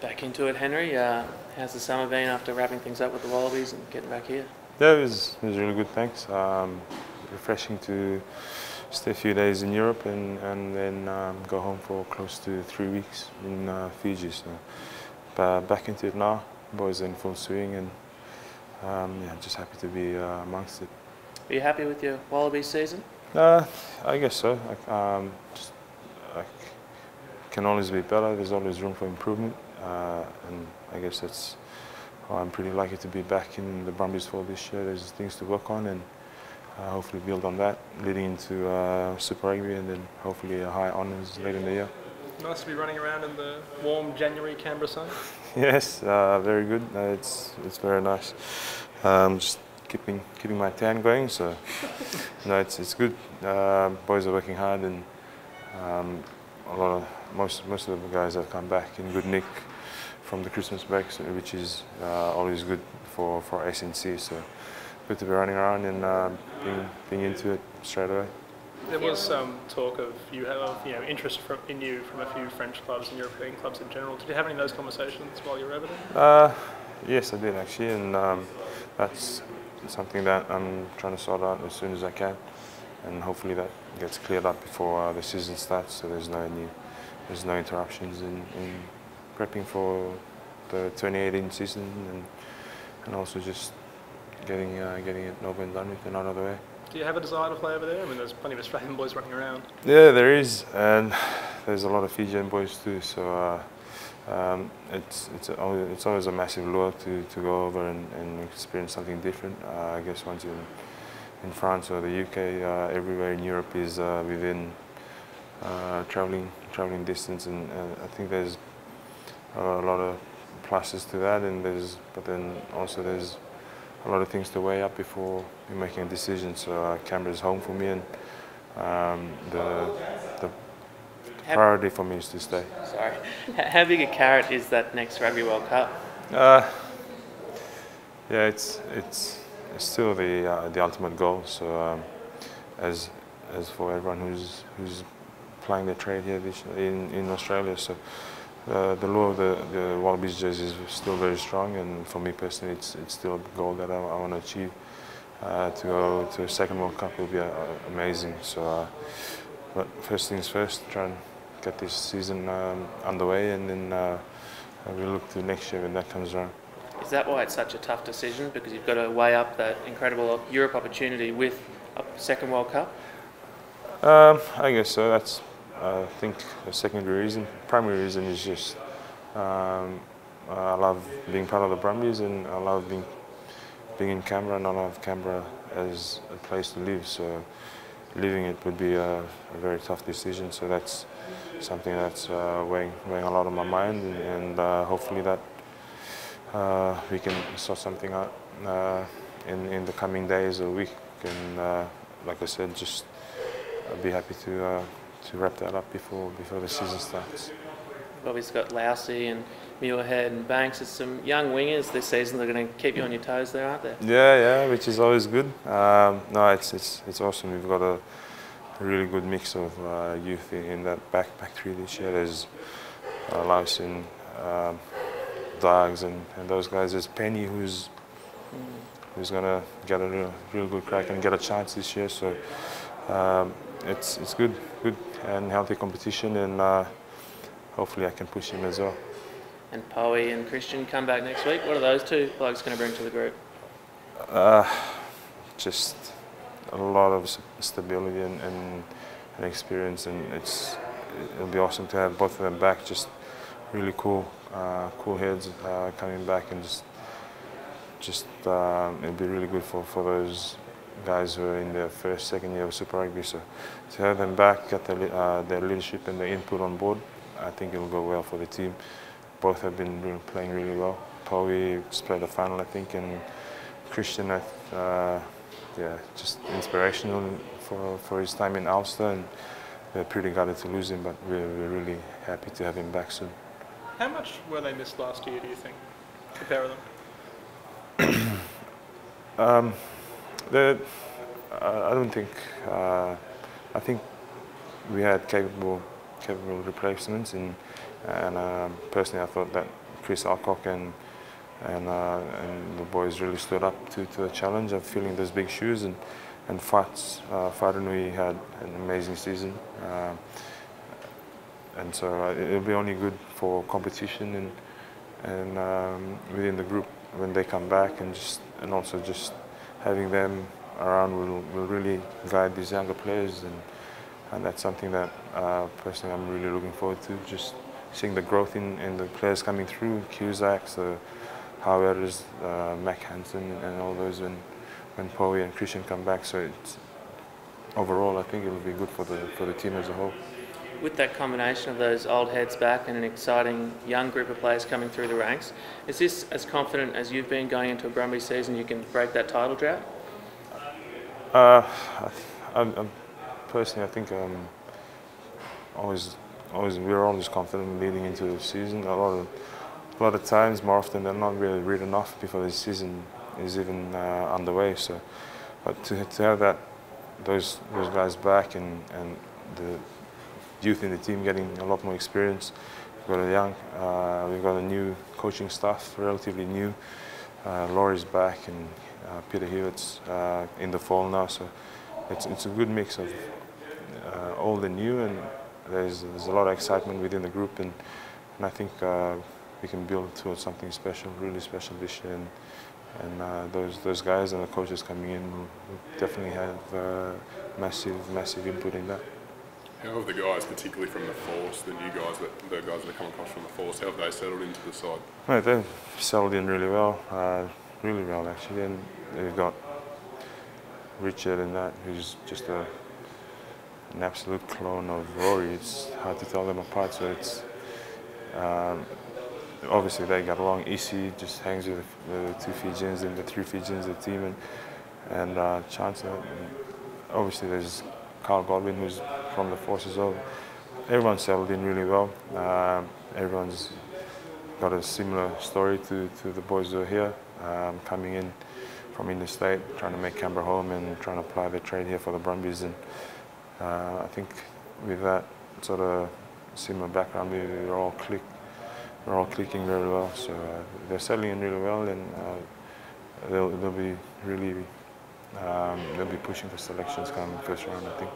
Back into it, Henry. How's the summer been after wrapping things up with the Wallabies and getting back here? Yeah, it was really good, thanks. Refreshing to stay a few days in Europe and then go home for close to 3 weeks in Fiji. So back into it now. Boys are in full swing and yeah, just happy to be amongst it. Are you happy with your Wallabies season? I guess so. I can always be better. There's always room for improvement, and I guess that's why I'm pretty lucky to be back in the Brumbies for this year. There's things to work on and hopefully build on that, leading into Super Rugby and then hopefully high honours later in the year. Nice to be running around in the warm January Canberra sun. Yes, very good. It's very nice. Just keeping my tan going. So no, it's good. Boys are working hard and most of the guys have come back in good nick from the Christmas break, so, which is always good for SNC. So good to be running around and being into it straight away. There was some talk of interest in you from a few French clubs and European clubs in general. Did you have any of those conversations while you were over there? Yes, I did actually, and that's something that I'm trying to sort out as soon as I can, and hopefully that gets cleared up before the season starts, so there's no interruptions in prepping for the 2018 season and also just getting it over and done with and out of the way. Do you have a desire to play over there? I mean, there's plenty of Australian boys running around. Yeah, there is, and there's a lot of Fijian boys too. So it's always a massive lure to go over and experience something different. I guess once you're in France or the UK, everywhere in Europe is within traveling distance, and I think there's a lot of pluses to that, but then also there's a lot of things to weigh up before you're making a decision. So Canberra's home for me, and the priority for me is to stay. Sorry. How big a carrot is that next Rugby World Cup? Yeah, it's still the ultimate goal. So as for everyone who's playing their trade here in Australia, so the lure of the Wallabies jersey is still very strong, and for me personally, it's still a goal that I want to achieve. To go to a second World Cup will be amazing. So, but first things first, try and get this season underway, and then we'll look to next year when that comes around. Is that why it's such a tough decision? Because you've got to weigh up that incredible Europe opportunity with a second World Cup? I guess so. That's I think the secondary reason. Primary reason is just I love being part of the Brumbies, and I love being in Canberra, and I love Canberra as a place to live. So leaving it would be a very tough decision. So that's something that's weighing a lot on my mind, and hopefully that we can sort something out in the coming days or week. And like I said, just I'd be happy to wrap that up before the season starts. Obviously got Lousy and Muirhead and Banks. There's some young wingers this season that are going to keep you on your toes there, aren't there? Yeah, which is always good. No, it's awesome. We've got a really good mix of youth in that back three this year. There's Lousy and Dogs and those guys. There's Penny who's going to get a real good crack and get a chance this year. So it's good and healthy competition, and hopefully I can push him as well. And Poe and Christian come back next week. What are those two blokes going to bring to the group? Just a lot of stability and experience, and it'll be awesome to have both of them back. Just really cool heads coming back, and just it'll be really good for those guys who are in their second year of Super Rugby. So to have them back, get their leadership and their input on board, I think it'll go well for the team. Both have been playing really well. Poe just played the final, I think, and Christian, yeah, just inspirational for his time in Ulster, and we're pretty gutted to lose him, but we're really happy to have him back soon. How much were they missed last year, do you think? Compare them. I don't think. I think we had capable replacements, and personally, I thought that Chris Alcock and the boys really stood up to the challenge of filling those big shoes and fights. Wharenui had an amazing season, and so it'll be only good for competition and within the group when they come back, and also just having them around will really guide these younger players, and that's something that personally I'm really looking forward to, just seeing the growth in the players coming through, Cusacks, Howard's, Mac Hansen and all those when Poe and Christian come back. So it's, overall I think it will be good for the team as a whole. With that combination of those old heads back and an exciting young group of players coming through the ranks, is this as confident as you've been going into a Brumbies season you can break that title drought? Personally, I think we're always confident leading into the season. A lot of times, more often than not, we're written off before the season is even underway. So, but to have those guys back and the youth in the team getting a lot more experience. We've got a new coaching staff, relatively new. Laurie's back and Peter Hewitt's in the fall now. So it's a good mix of old and new, and there's a lot of excitement within the group, and I think we can build towards something special, really special this year. And those guys and the coaches coming in will definitely have massive input in that. How have the guys, particularly from the force, the guys that have come across from the force, how have they settled into the side? Right, they've settled in really well actually, and they've got Richard and that, who's just an absolute clone of Rory. It's hard to tell them apart. So it's obviously they got along. Issy just hangs with the two Fijians and the three Fijians, the team, and Chancellor. And obviously there's Carl Godwin, who's from the force as well. Everyone's settled in really well. Everyone's got a similar story to the boys who are here, coming in from interstate, trying to make Canberra home and trying to apply their trade here for the Brumbies. And I think with that sort of similar background, we're all clicking very well. So they're settling in really well, and they'll be really they'll be pushing for selections come first round, I think.